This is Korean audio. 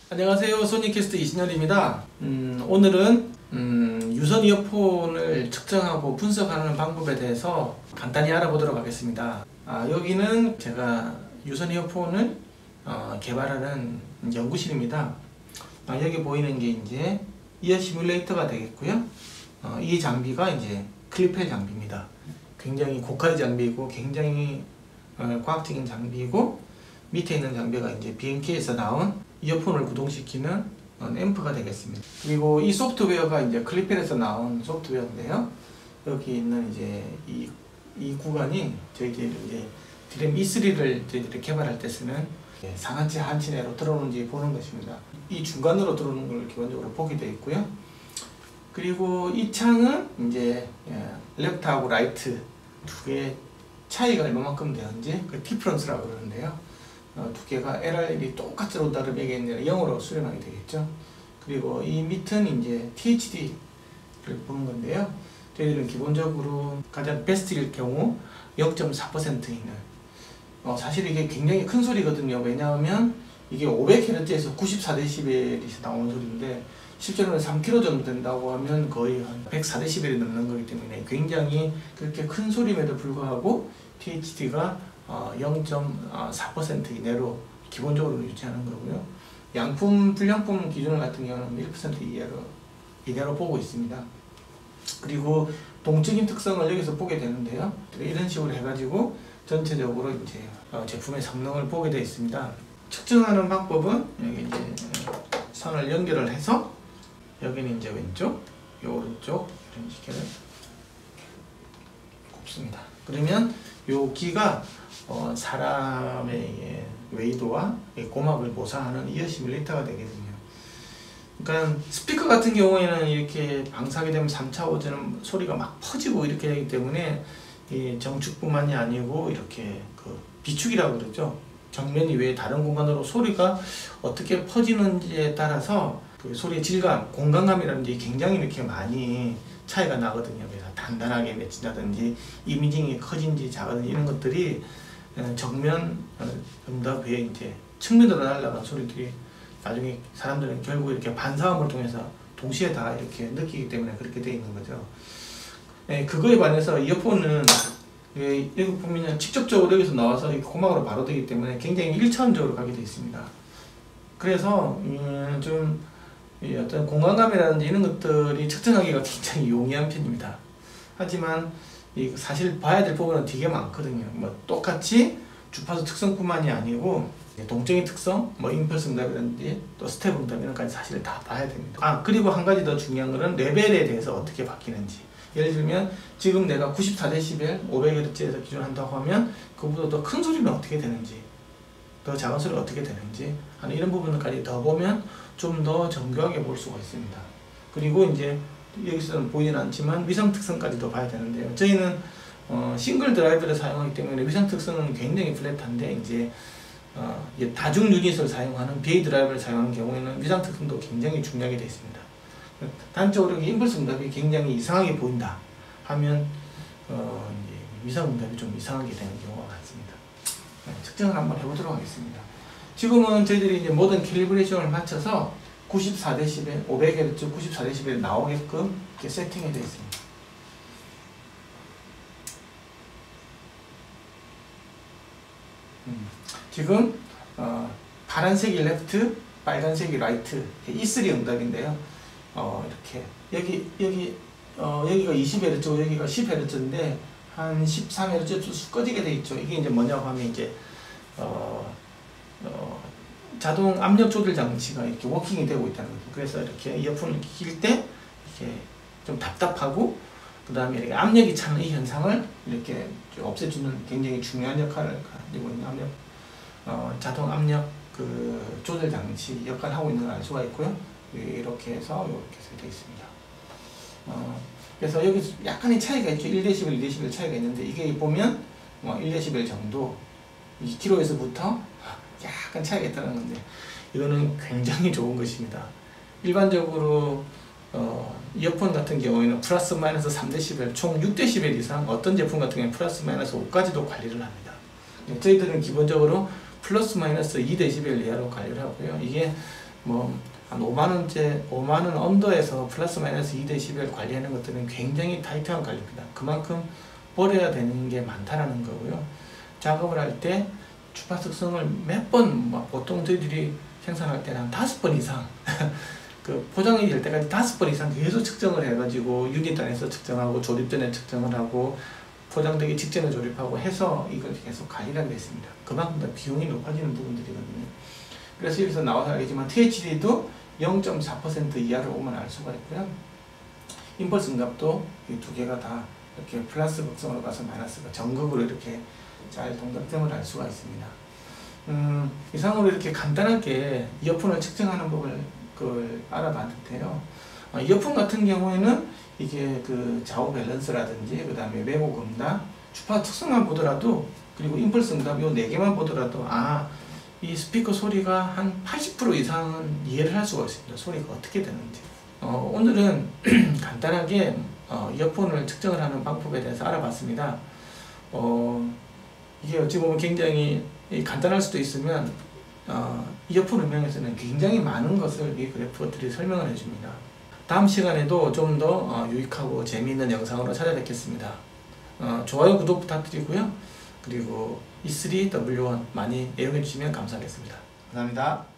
안녕하세요. 소니캐스트 이신열입니다. 오늘은 유선 이어폰을 측정하고 분석하는 방법에 대해서 간단히 알아보도록 하겠습니다. 여기는 제가 유선 이어폰을 개발하는 연구실입니다. 여기 보이는 게 이제 이어 시뮬레이터가 되겠고요. 이 장비가 이제 클리펠 장비입니다. 굉장히 고가의 장비이고 굉장히 과학적인 장비이고, 밑에 있는 장비가 이제 BNK에서 나온 이어폰을 구동시키는 앰프가 되겠습니다. 그리고 이 소프트웨어가 이제 클리펠에서 나온 소프트웨어인데요. 여기 있는 이제 이 구간이 저희들이 이제 드램 E3를 저희들이 개발할 때 쓰는 상한치 하한치 내로 들어오는지 보는 것입니다. 이 중간으로 들어오는 걸 기본적으로 보게 되어 있고요. 그리고 이 창은 이제 레프트하고 라이트 두 개의 차이가 얼마만큼 되는지 그 디퍼런스라고 그러는데요. 두 개가 LRL이 똑같이 들어온다는 얘기는 0으로 수렴하게 되겠죠. 그리고 이 밑은 이제 THD를 보는 건데요. 저희들은 기본적으로 가장 베스트일 경우 0.4% 있는, 사실 이게 굉장히 큰 소리거든요. 왜냐하면 이게 500Hz에서 94dB이 나오는 소리인데 실제로는 3kg 정도 된다고 하면 거의 한 104dB이 넘는 거기 때문에 굉장히 그렇게 큰 소리임에도 불구하고 THD가 0.4% 이내로 기본적으로 유지하는 거고요. 양품, 불량품 기준 같은 경우는 1% 이내로 보고 있습니다. 그리고 동적인 특성을 여기서 보게 되는데요. 이런 식으로 해가지고 전체적으로 이제 제품의 성능을 보게 되어 있습니다. 측정하는 방법은 여기 이제 선을 연결을 해서 여기는 이제 왼쪽, 이 오른쪽 이런 식으로 꼽습니다. 그러면 요 기가 사람의 웨이도와 고막을 모사하는 이어 시뮬레이터가 되거든요. 그러니까 스피커 같은 경우에는 이렇게 방사하게 되면 3차, 5차는 소리가 막 퍼지고 이렇게 되기 때문에 이 정축뿐만이 아니고 이렇게 그 비축이라고 그러죠. 정면 이외에 다른 공간으로 소리가 어떻게 퍼지는지에 따라서 그 소리의 질감, 공간감이라든지 굉장히 이렇게 많이 차이가 나거든요. 그래서 단단하게 맺힌다든지 이미징이 커진지 작은지 이런 것들이 정면 응답에 이제 측면으로 날아간 소리들이 나중에 사람들은 결국 이렇게 반사음을 통해서 동시에 다 이렇게 느끼기 때문에 그렇게 되어 있는 거죠. 그거에 반해서 이어폰은 여기 보면 직접적으로 여기서 나와서 고막으로 바로 되기 때문에 굉장히 1차원적으로 가게 되어 있습니다. 그래서 좀 어떤 공간감이라든지 이런 것들이 측정하기가 굉장히 용이한 편입니다. 하지만 사실 봐야 될 부분은 되게 많거든요. 뭐 똑같이 주파수 특성뿐만이 아니고 동적인 특성, 뭐 임펄스 응답이라든지 또 스텝 응답 이런 까지 사실 다 봐야 됩니다. 그리고 한 가지 더 중요한 거는 레벨에 대해서 어떻게 바뀌는지. 예를 들면 지금 내가 94dB, 500Hz에서 기준한다고 하면 그보다 더 큰 소리는 어떻게 되는지, 더 작은 소리가 어떻게 되는지 하는 이런 부분까지 더 보면 좀 더 정교하게 볼 수가 있습니다. 그리고 이제 여기서는 보이진 않지만 위상 특성까지도 봐야 되는데요. 저희는 싱글 드라이브를 사용하기 때문에 위상 특성은 굉장히 플랫한데 이제 다중 유닛을 사용하는 BA 드라이브를 사용하는 경우에는 위상 특성도 굉장히 중요하게 되어 있습니다. 단적으로 임펄스 응답이 굉장히 이상하게 보인다 하면 이제 위상 응답이 좀 이상하게 되는 경우가 많습니다. 측정을 한번 해보도록 하겠습니다. 지금은 저희들이 이제 모든 캘리브레이션을 맞춰서 94dB, 500Hz, 94dB에 나오게끔 이렇게 세팅이 되어 있습니다. 지금 파란색이 레프트, 빨간색이 라이트, E3 응답인데요. 이렇게 여기가 20Hz, 여기가 10Hz인데 한 13Hz 쭉 꺼지게 돼 있죠. 이게 이제 뭐냐고 하면 이제 자동 압력 조절 장치가 이렇게 워킹이 되고 있다는 거죠. 그래서 이렇게 이어폰을 낄 때 이렇게 좀 답답하고 그 다음에 이렇게 압력이 차는 이 현상을 이렇게 없애주는 굉장히 중요한 역할을 가지고 있는 자동 압력 그 조절 장치 역할을 하고 있는 걸 알 수가 있고요. 이렇게 해서 이렇게 되어 있습니다. 그래서 여기 약간의 차이가 있죠. 1dB, 2dB 차이가 있는데 이게 보면 1dB 정도 2kHz부터 약간 차이가 있다는 건데 이거는 굉장히 좋은 것입니다. 일반적으로 이어폰 같은 경우에는 플러스 마이너스 3dB, 총 6dB 이상, 어떤 제품 같은 경우는 플러스 마이너스 5까지도 관리를 합니다. 저희들은 기본적으로 플러스 마이너스 2dB 이하로 관리를 하고요. 이게 뭐 한 5만원 언더에서 플러스 마이너스 2dB 관리하는 것들은 굉장히 타이트한 관리입니다. 그만큼 버려야 되는 게 많다라는 거고요. 작업을 할 때 주파 특성을 몇 번, 보통 저희들이 생산할 때는 한 5번 이상 그 포장이 될 때까지 5번 이상 계속 측정을 해가지고 유닛 안에서 측정하고 조립 전에 측정을 하고 포장되기 직전에 조립하고 해서 이걸 계속 관리를 하게 됐습니다. 그만큼 더 비용이 높아지는 부분들이거든요. 그래서 여기서 나와서 알겠지만 THD도 0.4% 이하로 오면 알 수가 있고요. 임펄스 응답도 이 두 개가 다 이렇게 플러스 극성으로 가서 마이너스가 전극으로 이렇게 잘 동작됨을 알 수가 있습니다. 이상으로 이렇게 간단하게 이어폰을 측정하는 법을 알아봤는데요. 이어폰 같은 경우에는 이게 그 좌우 밸런스라든지 그 다음에 메모 금다, 주파 특성만 보더라도 그리고 임펄스 응답 요 4개만 보더라도 이 스피커 소리가 한 80% 이상은 이해를 할 수가 있습니다. 소리가 어떻게 되는지. 오늘은 간단하게 이어폰을 측정을 하는 방법에 대해서 알아봤습니다. 이게 어찌 보면 굉장히 간단할 수도 있으면 이어폰 음향에서는 굉장히 많은 것을 이 그래프들이 설명을 해줍니다. 다음 시간에도 좀 더 유익하고 재미있는 영상으로 찾아뵙겠습니다. 좋아요, 구독 부탁드리고요. 그리고 E3W1 많이 애용해 주시면 감사하겠습니다. 감사합니다.